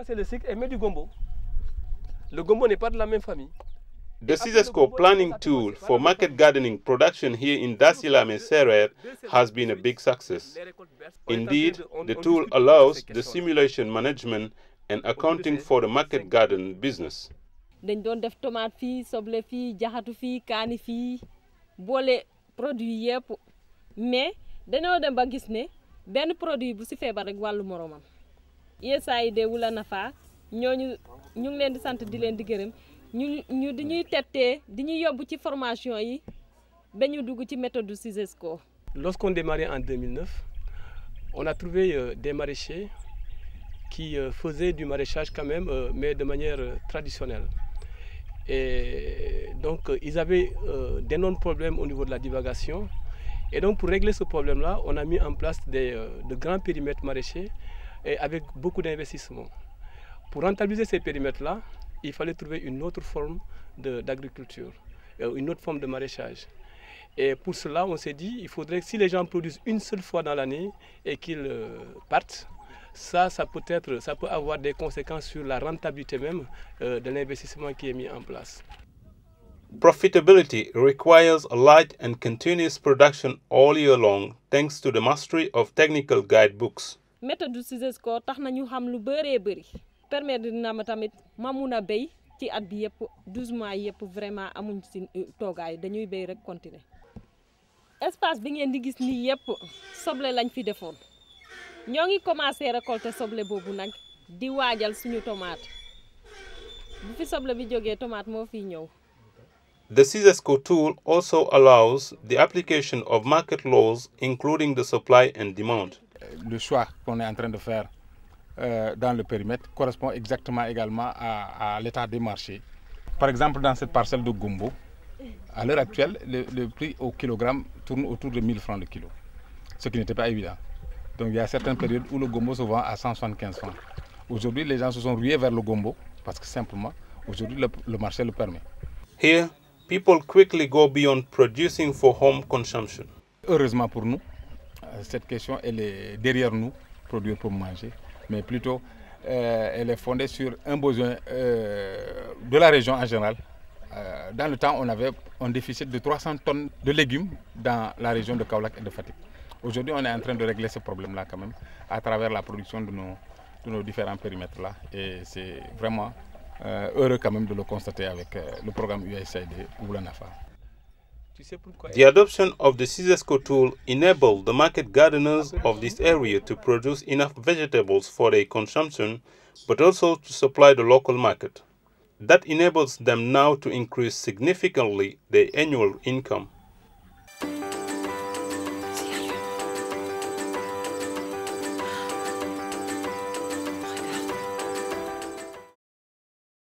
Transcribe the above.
c'est le cycle, elle met du gombo. Le gombo n'est pas de la même famille. The Sisesco planning tool for market gardening production here in Dasilame Serer has been a big success. Indeed, the tool allows the simulation management and accounting for the market garden business. dañ doon def tomate fii soble fii jaxatu fii kaani fii boole produit yëpp mais dañoo dem ba gis ne benn produit bu si feebar rek wàllu moromam USAID Wula Nafa ñooñu ñu ngi leen di sant di leen di gërëm ñu di ñuy tettee di ñuy yóbbu ci formation yi ba ñu dugg ci méthode Sisesco. Lorsqu'on démarrait en 2009, on a trouvé des maraîchers qui faisaient du maraîchage quand même, mais de manière traditionnelle. Et donc, ils avaient d'énormes problèmes au niveau de la divagation. Et donc, pour régler ce problème-là, on a mis en place de grands périmètres maraîchers et avec beaucoup d'investissements. Pour rentabiliser ces périmètres-là, il fallait trouver une autre forme d'agriculture, une autre forme de maraîchage. Et pour cela, on s'est dit, il faudrait que si les gens produisent une seule fois dans l'année et qu'ils partent, ça peut avoir des conséquences sur la rentabilité même de l'investissement qui est mis en place. Profitability requires a large and continuous production all year long thanks to the mastery of technical guidebooks. Méthode Sisesco tax na ñu xam lu bëree bëri permettre dina ma tamit ma mun a béy ci at bi yëpp 12 mois yëpp vraiment amuñ ci toogaay dañuy béy rek continuer. Espace bi ngeen di gis nii yëpp soble lañ fi defoon ñoo ngi commencé récolter soble boobu nag di waajal suñu tomate bu fi soble bi jógee tomate moo fiy ñëw. The Sisesco tool also allows the application of market laws, including the supply and demand. Le choix qu'on est en train de faire dans le périmètre correspond exactement également à l'état des marchés. Par exemple, dans cette parcelle de gombo, à l'heure actuelle, le prix au kilogramme tourne autour de 1000 francs le kilo, ce qui n'était pas évident. Donc il y a certaines périodes où le gombo se vend à 175 francs. Aujourd'hui, les gens se sont rués vers le gombo parce que simplement, aujourd'hui, le marché le permet. Here, people quickly go beyond producing for home consumption. Heureusement pour nous, cette question elle est derrière nous, produire pour manger, mais plutôt elle est fondée sur un besoin de la région en général. Dans le temps, on avait un déficit de 300 tonnes de légumes dans la région de Kaolack et de Fatick. Aujourd'hui, on est en train de régler ce problème-là quand même à travers la production de nos différents périmètres-là. Et c'est vraiment heureux quand même de le constater avec le programme USAID Wula Nafa. The adoption of the Sisesco tool enabled the market gardeners of this area to produce enough vegetables for their consumption, but also to supply the local market. That enables them now to increase significantly their annual income.